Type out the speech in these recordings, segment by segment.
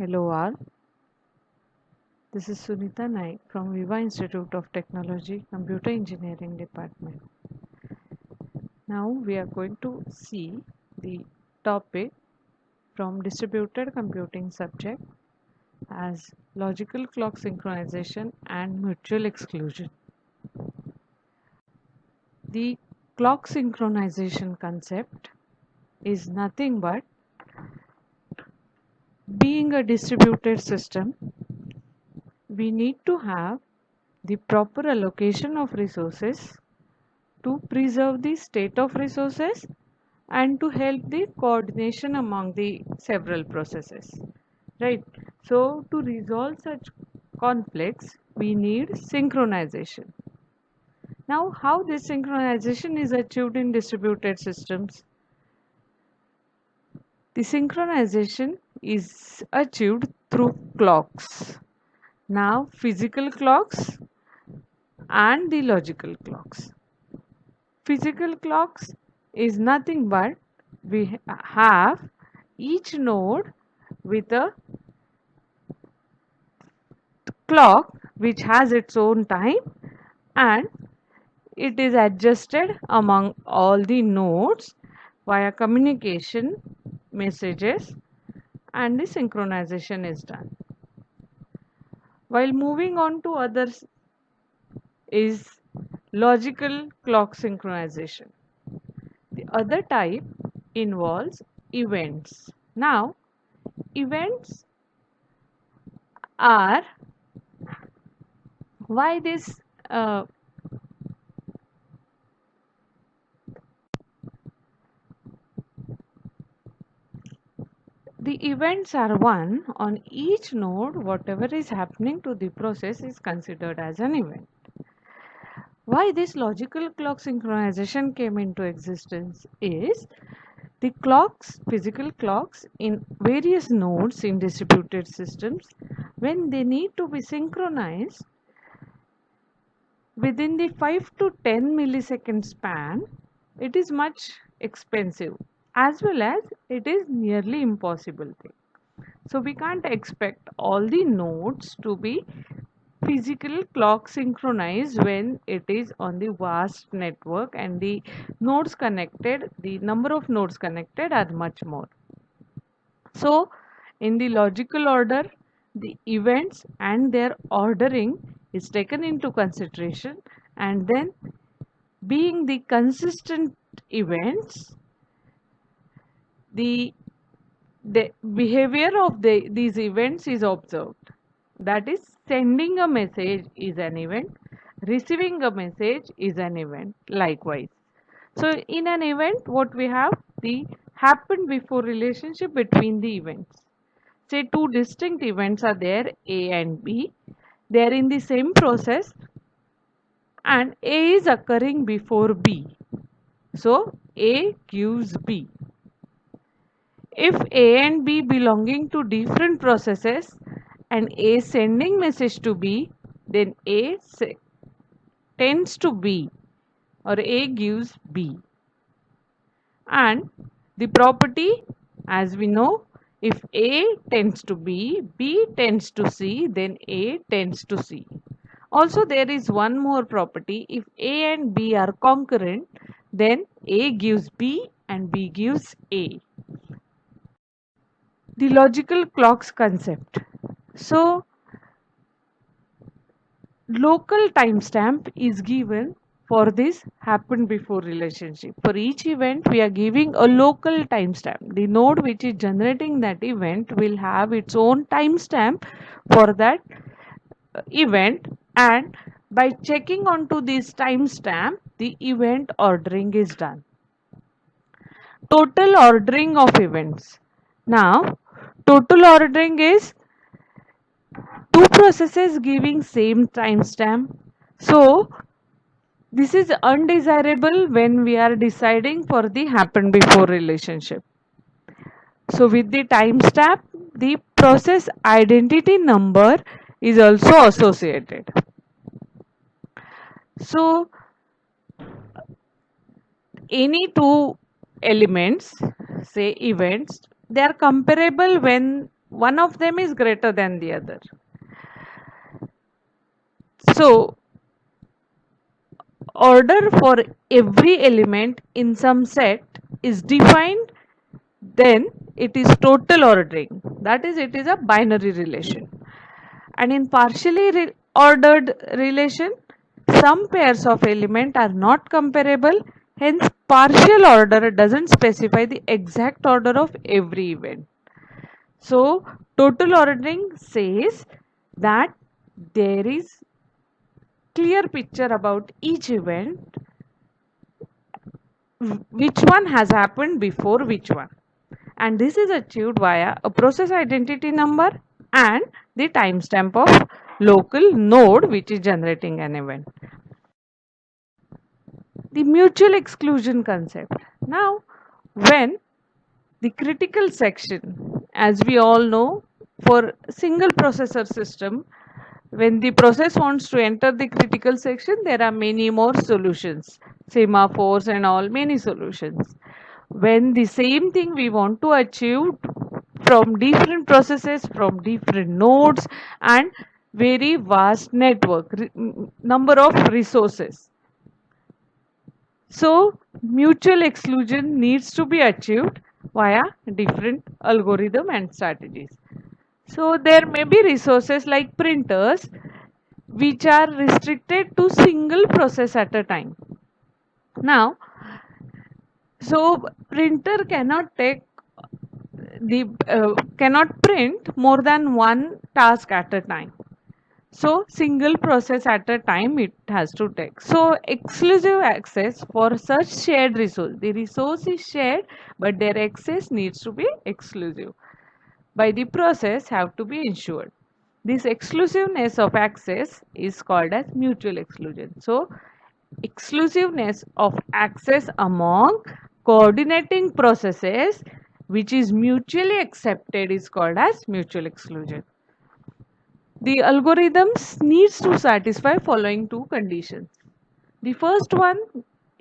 Hello all, this is Sunita Naik from Viva Institute of Technology, Computer Engineering Department. Now we are going to see the topic from distributed computing subject as logical clock synchronization and mutual exclusion. The clock synchronization concept is nothing but being a distributed system, we need to have the proper allocation of resources to preserve the state of resources and to help the coordination among the several processes, right? So to resolve such conflicts we need synchronization. Now how this synchronization is achieved in distributed systems? The synchronization is achieved through clocks. Now physical clocks and the logical clocks. Physical clocks is nothing but we have each node with a clock which has its own time and it is adjusted among all the nodes via communication messages and the synchronization is done. While moving on to others is logical clock synchronization. The other type involves events. Now, events are why this the events are one on each node. Whatever is happening to the process is considered as an event. Why this logical clock synchronization came into existence is the clocks, physical clocks in various nodes in distributed systems, when they need to be synchronized within the 5 to 10 millisecond span, it is much expensive as well as it is nearly impossible thing. So we can't expect all the nodes to be physical clock synchronized when it is on the vast network and the nodes connected, the number of nodes connected are much more. So in the logical order, the events and their ordering is taken into consideration, and then being the consistent events, the behavior of these events is observed. That is, sending a message is an event, receiving a message is an event likewise. So in an event what we have, the happened before relationship between the events. Say two distinct events are there, A and B. They are in the same process and A is occurring before B. So A gives B. If A and B belonging to different processes and A sending message to B, then A tends to B or A gives B. And the property, as we know, if A tends to B, B tends to C, then A tends to C. Also there is one more property, if A and B are concurrent, then A gives B and B gives A. The logical clocks concept. So local timestamp is given for this happened before relationship. For each event we are giving a local timestamp. The node which is generating that event will have its own timestamp for that event, and by checking onto this timestamp the event ordering is done. Total ordering of events. Now total ordering is two processes giving same timestamp. So this is undesirable when we are deciding for the happen before relationship. So with the timestamp, the process identity number is also associated. So any two elements, say events, they are comparable when one of them is greater than the other. So order for every element in some set is defined, then it is total ordering. That is, it is a binary relation. And in partially ordered relation, some pairs of element are not comparable, hence partial order doesn't specify the exact order of every event. So total ordering says that there is clear picture about each event, which one has happened before which one, and this is achieved via a process identity number and the timestamp of local node which is generating an event. The mutual exclusion concept. Now, when the critical section, as we all know, for single processor system, when the process wants to enter the critical section, there are many more solutions, semaphores and all, many solutions. When the same thing we want to achieve from different processes, from different nodes and very vast network, number of resources. So mutual exclusion needs to be achieved via different algorithm and strategies. So there may be resources like printers which are restricted to single process at a time. Now, so printer cannot take the cannot print more than one task at a time. So single process at a time it has to take. So exclusive access for such shared resource. The resource is shared, but their access needs to be exclusive by the process have to be ensured. This exclusiveness of access is called as mutual exclusion. So exclusiveness of access among coordinating processes which is mutually accepted is called as mutual exclusion. The algorithms needs to satisfy following two conditions. The first one,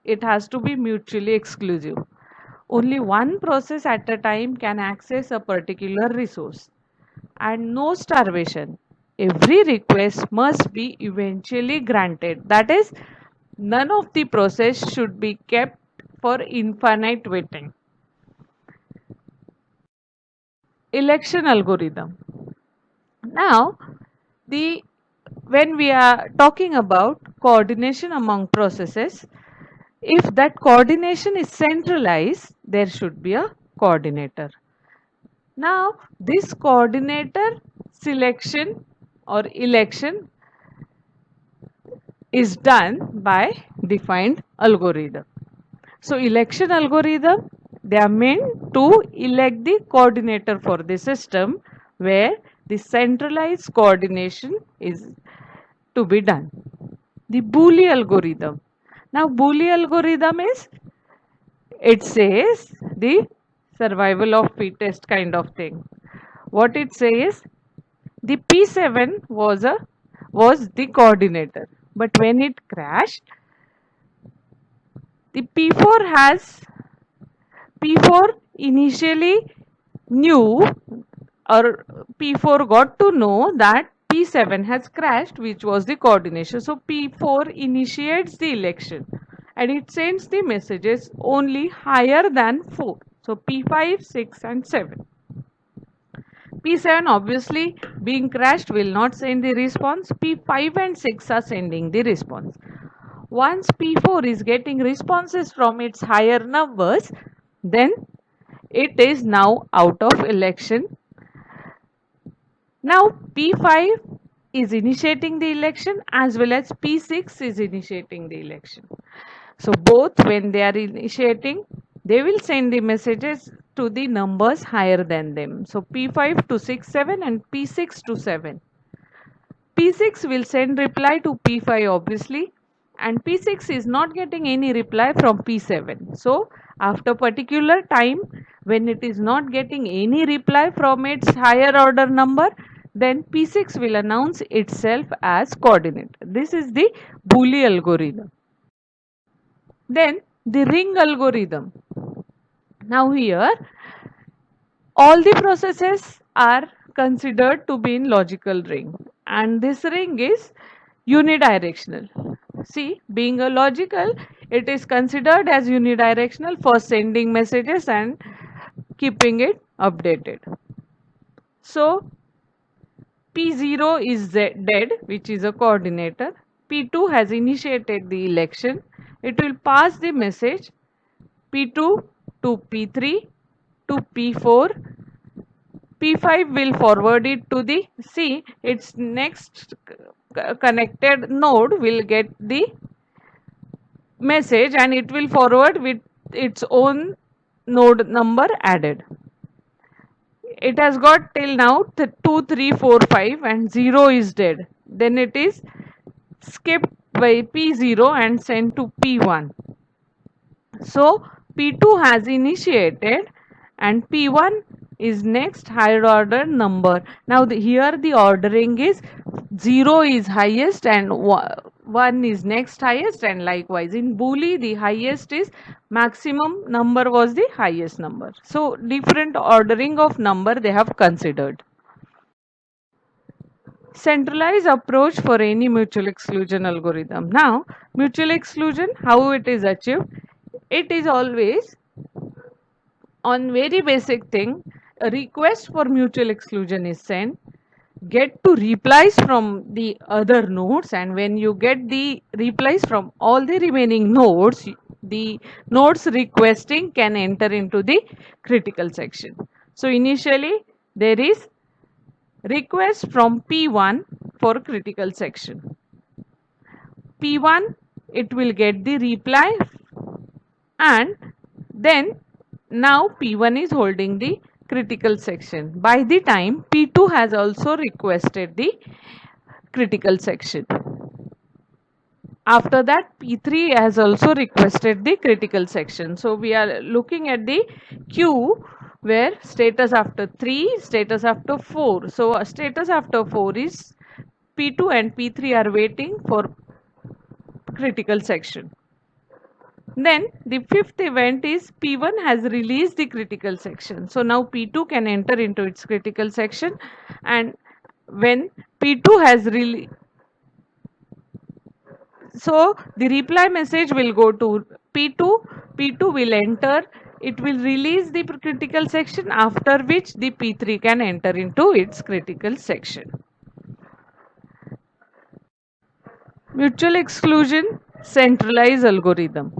it has to be mutually exclusive. Only one process at a time can access a particular resource, and no starvation. Every request must be eventually granted. That is, none of the process should be kept for infinite waiting. Election algorithm. Now, the when we are talking about coordination among processes, if that coordination is centralized, there should be a coordinator. Now, this coordinator selection or election is done by defined algorithm. So, election algorithm, they are meant to elect the coordinator for the system where the centralized coordination is to be done. The Boole algorithm. Now, Boole algorithm is, it says the survival of fittest kind of thing. What it says, the P7 was the coordinator, but when it crashed, the P4 initially knew, or P4 got to know that P7 has crashed, which was the coordination. So P4 initiates the election and it sends the messages only higher than 4. So P5, 6 and 7. P7 obviously being crashed will not send the response. P5 and 6 are sending the response. Once P4 is getting responses from its higher numbers, then it is now out of election. Now P5 is initiating the election as well as P6 is initiating the election. So both when they are initiating, they will send the messages to the numbers higher than them. So P5 to 6, 7 and P6 to 7. P6 will send reply to P5 obviously, and P6 is not getting any reply from P7. So after particular time, when it is not getting any reply from its higher order number, then P6 will announce itself as coordinator. This is the Boole algorithm. Then the ring algorithm. Now here all the processes are considered to be in logical ring, and this ring is unidirectional. See, being a logical, it is considered as unidirectional for sending messages and keeping it updated. So P0 is dead, which is a coordinator. P2 has initiated the election. It will pass the message P2 to P3 to P4. P5 will forward it to the C. Its next connected node will get the message and it will forward with its own node number added. It has got till now 2, 3, 4, 5 and 0 is dead. Then it is skipped by P0 and sent to P1. So P2 has initiated and P1 is next higher order number. Now here the ordering is 0 is highest and 1 is next highest, and likewise in Boolean the highest is maximum number was the highest number. So different ordering of number they have considered. Centralized approach for any mutual exclusion algorithm. Now mutual exclusion, how it is achieved? It is always on very basic thing. A request for mutual exclusion is sent, get to replies from the other nodes, and when you get the replies from all the remaining nodes, the nodes requesting can enter into the critical section. So initially there is request from P1 for critical section. P1, it will get the reply, and then now P1 is holding the critical section. By the time P2 has also requested the critical section. After that, P3 has also requested the critical section. So we are looking at the queue where status after 3, status after 4. So status after 4 is P2 and P3 are waiting for critical section. Then the fifth event is P1 has released the critical section. So now P2 can enter into its critical section, and when P2 has released, so the reply message will go to P2, P2 will enter, it will release the critical section, after which the P3 can enter into its critical section. Mutual exclusion centralized algorithm.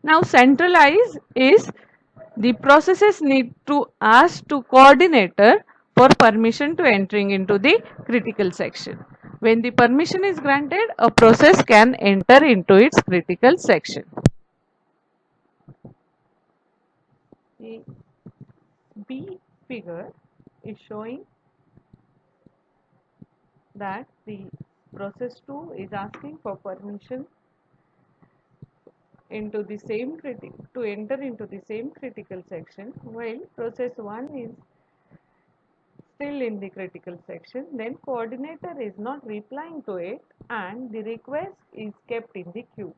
Now centralize is the processes need to ask to coordinator for permission to entering into the critical section. When the permission is granted, a process can enter into its critical section. The B figure is showing that the process 2 is asking for permission into the same to enter into the same critical section, while process 1 is still in the critical section. Then coordinator is not replying to it and the request is kept in the queue.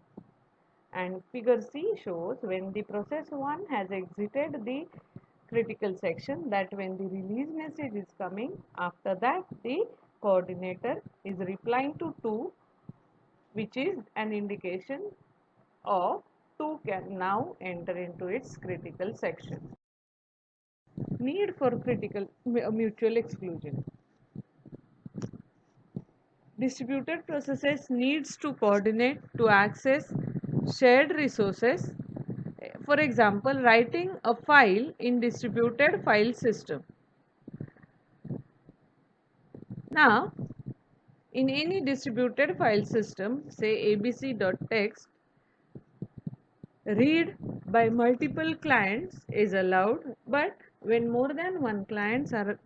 And figure C shows when the process 1 has exited the critical section, that when the release message is coming, after that the coordinator is replying to 2, which is an indication of 2 can now enter into its critical section. Need for critical mutual exclusion. Distributed processes needs to coordinate to access shared resources. For example, writing a file in distributed file system. Now, in any distributed file system, say abc.txt, read by multiple clients is allowed, but when more than one clients are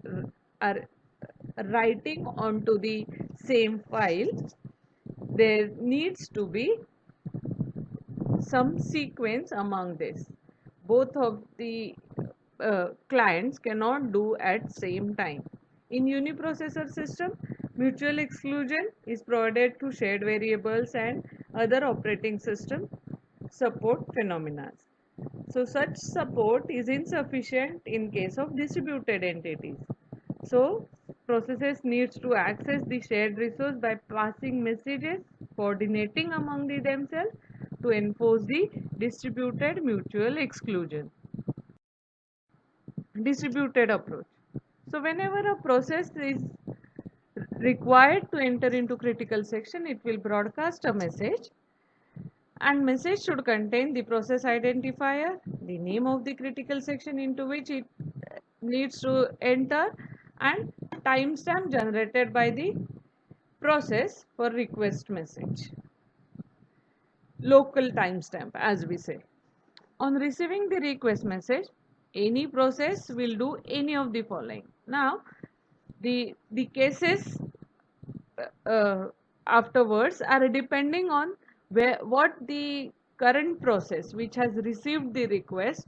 writing onto the same file, there needs to be some sequence among this. Both of the clients cannot do at same time. In uniprocessor system, mutual exclusion is provided to shared variables and other operating system support phenomena. So such support is insufficient in case of distributed entities. So processes needs to access the shared resource by passing messages, coordinating among themselves to enforce the distributed mutual exclusion. Distributed approach. So whenever a process is required to enter into critical section, it will broadcast a message, and message should contain the process identifier, the name of the critical section into which it needs to enter, and timestamp generated by the process for request message. Local timestamp, as we say. On receiving the request message, any process will do any of the following. Now, the cases afterwards are depending on what the current process which has received the request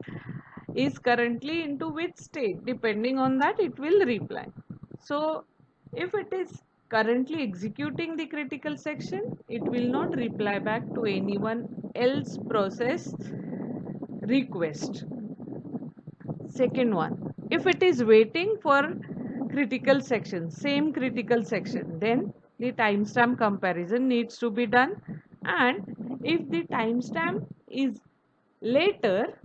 is currently into which state. Depending on that, it will reply. So if it is currently executing the critical section, it will not reply back to anyone else process request. Second one, if it is waiting for critical section, same critical section, then the timestamp comparison needs to be done. And if the timestamp is later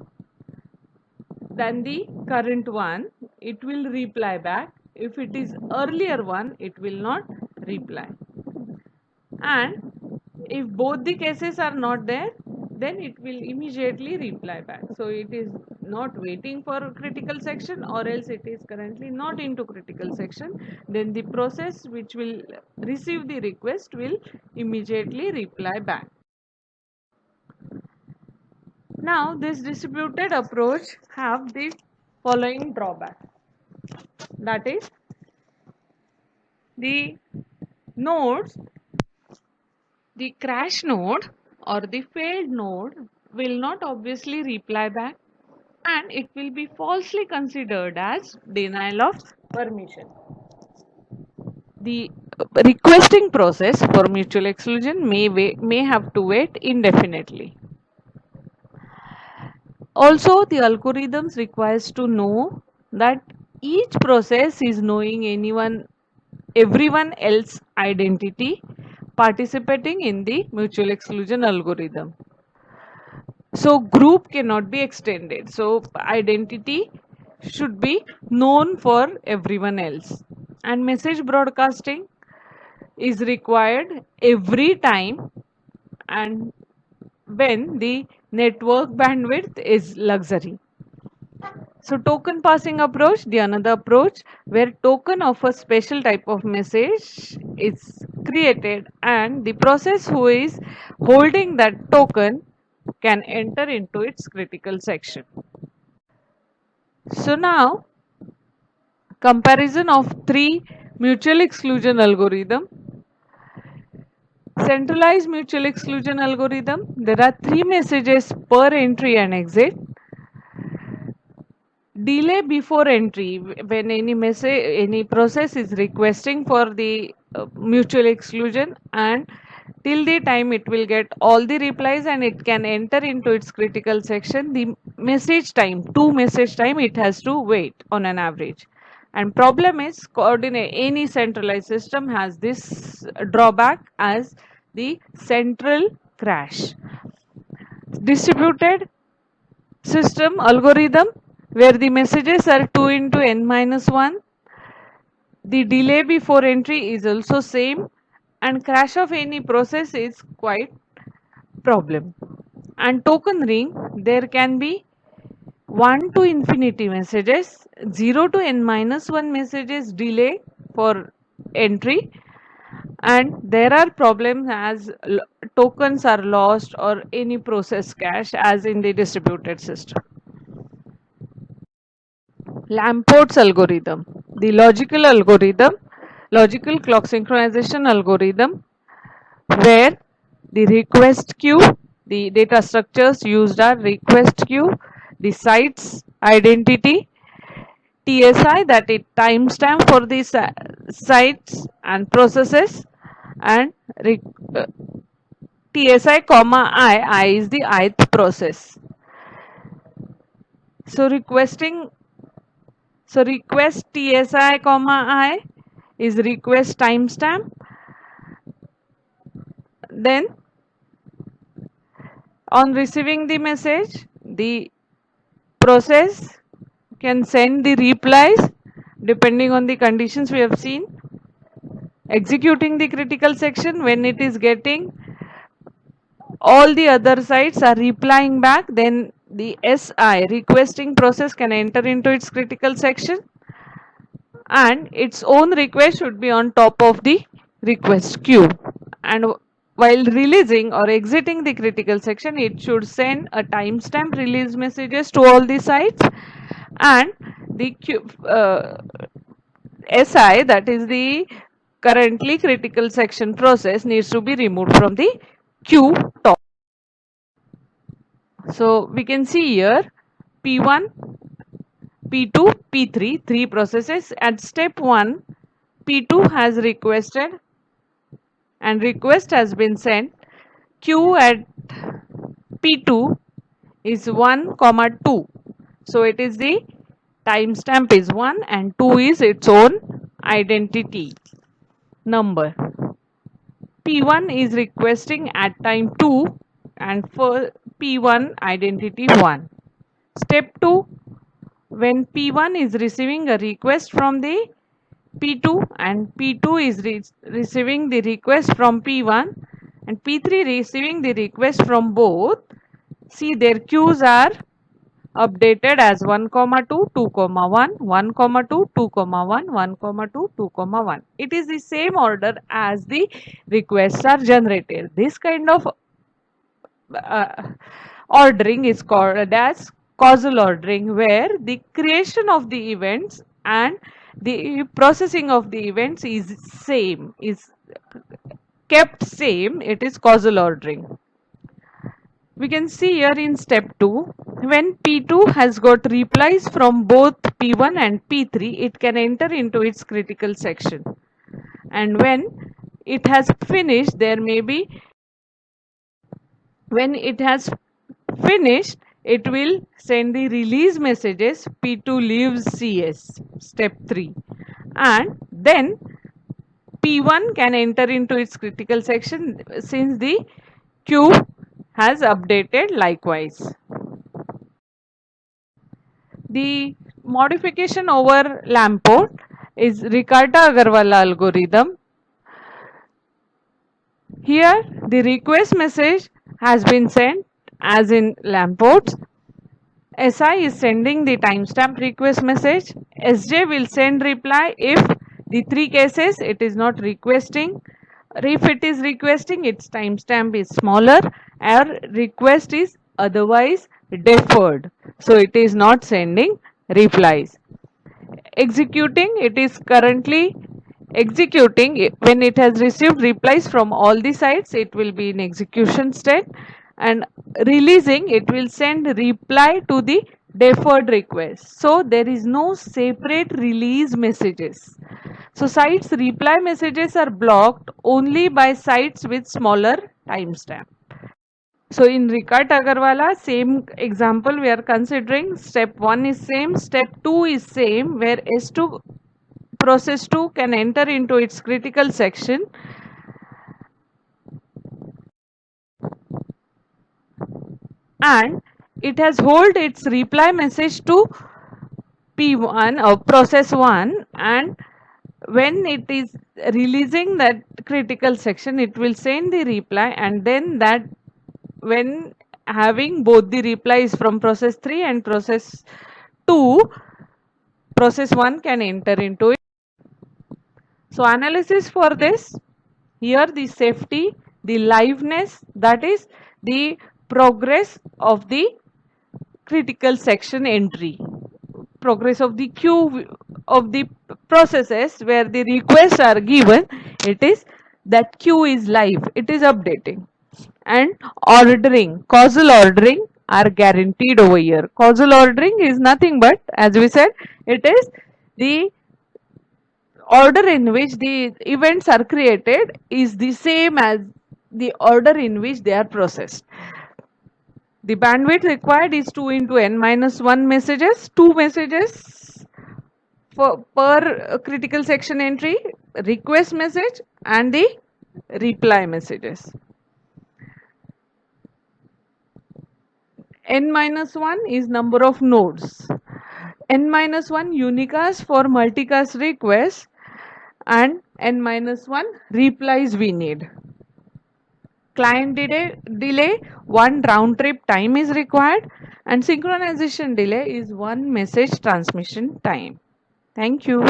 than the current one, it will reply back. If it is earlier one, it will not reply. And if both the cases are not there, then it will immediately reply back. So it is not waiting for critical section, or else it is currently not into critical section, then the process which will receive the request will immediately reply back. Now this distributed approach have the following drawback, that is the nodes, the crash node or the failed node will not obviously reply back, and it will be falsely considered as denial of permission. The requesting process for mutual exclusion may have to wait indefinitely. Also, the algorithms requires to know that each process is knowing everyone else identity participating in the mutual exclusion algorithm. So group cannot be extended. So identity should be known for everyone else. And message broadcasting is required every time and when the network bandwidth is luxury. So token passing approach, the another approach where token of a special type of message is created, and the process who is holding that token can enter into its critical section. So now comparison of three mutual exclusion algorithm. Centralized mutual exclusion algorithm, there are three messages per entry and exit. Delay before entry, when any process is requesting for the mutual exclusion, and till the time it will get all the replies and it can enter into its critical section, the message time, to message time, it has to wait on an average. And problem is coordinate, any centralized system has this drawback as the central crash. Distributed system algorithm where the messages are 2 into n minus 1, the delay before entry is also same, and crash of any process is quite problem. And token ring, there can be 1 to infinity messages, 0 to n minus 1 messages delay for entry, and there are problems as tokens are lost or any process cache as in the distributed system. Lamport's algorithm, the logical clock synchronization algorithm, where the request queue, the data structures used are request queue, the sites identity, TSI, that is timestamp for the sites and processes, and TSI comma I is the ith process. So request TSI comma I is request timestamp. Then on receiving the message, the process can send the replies depending on the conditions we have seen. Executing the critical section, when it is getting all the other sites are replying back, then the SI requesting process can enter into its critical section, and its own request should be on top of the request queue. And while releasing or exiting the critical section, it should send a timestamp release messages to all the sites, and the SI, that is the currently critical section process, needs to be removed from the queue top. So we can see here P1, P2, P3, three processes. At step 1, P2 has requested and request has been sent. Q at P2 is 1 comma 2. So it is the timestamp is 1 and 2 is its own identity number. P1 is requesting at time 2 and for P1 identity 1. Step 2, when P1 is receiving a request from the P2 and P2 is receiving the request from P1 and P3 receiving the request from both, see their queues are updated as 1 comma 2 2 comma 1 1 comma 2 2 comma 1 1 comma 2 2 comma 1. It is the same order as the requests are generated. This kind of ordering is called as causal ordering, where the creation of the events and the processing of the events is kept same. It is causal ordering. We can see here in step 2, when P2 has got replies from both P1 and P3, it can enter into its critical section, and when it has finished, there may be, when it has finished, it will send the release messages P2 leaves CS, step 3, and then P1 can enter into its critical section since the queue has updated likewise. The modification over Lamport is Ricarta-Agarwal algorithm. Here the request message has been sent as in Lamport's. SI is sending the timestamp request message. SJ will send reply if the three cases it is not requesting. If it is requesting, its timestamp is smaller, or request is otherwise deferred. So it is not sending replies. Executing, it is currently executing. When it has received replies from all the sites, it will be in execution state, and releasing, it will send reply to the deferred request. So there is no separate release messages. So sites reply messages are blocked only by sites with smaller timestamp. So in Ricarta-Agarwal, same example we are considering. Step 1 is same, step 2 is same, where S2 process 2 can enter into its critical section, and it has hold its reply message to P1 or process 1, and when it is releasing that critical section, it will send the reply, and then that when having both the replies from process 3 and process 2, process 1 can enter into it. So analysis for this, here the safety, the liveness, that is the progress of the critical section entry, progress of the queue of the processes where the requests are given, it is that queue is live, it is updating. And ordering, causal ordering are guaranteed over here. Causal ordering is nothing but, as we said, it is the order in which the events are created is the same as the order in which they are processed. The bandwidth required is 2 into n minus 1 messages, 2 messages per critical section entry, request message and the reply messages. N minus 1 is number of nodes. N minus 1 unicast for multicast requests and n minus 1 replies we need. Client delay 1 round trip time is required and synchronization delay is 1 message transmission time. Thank you.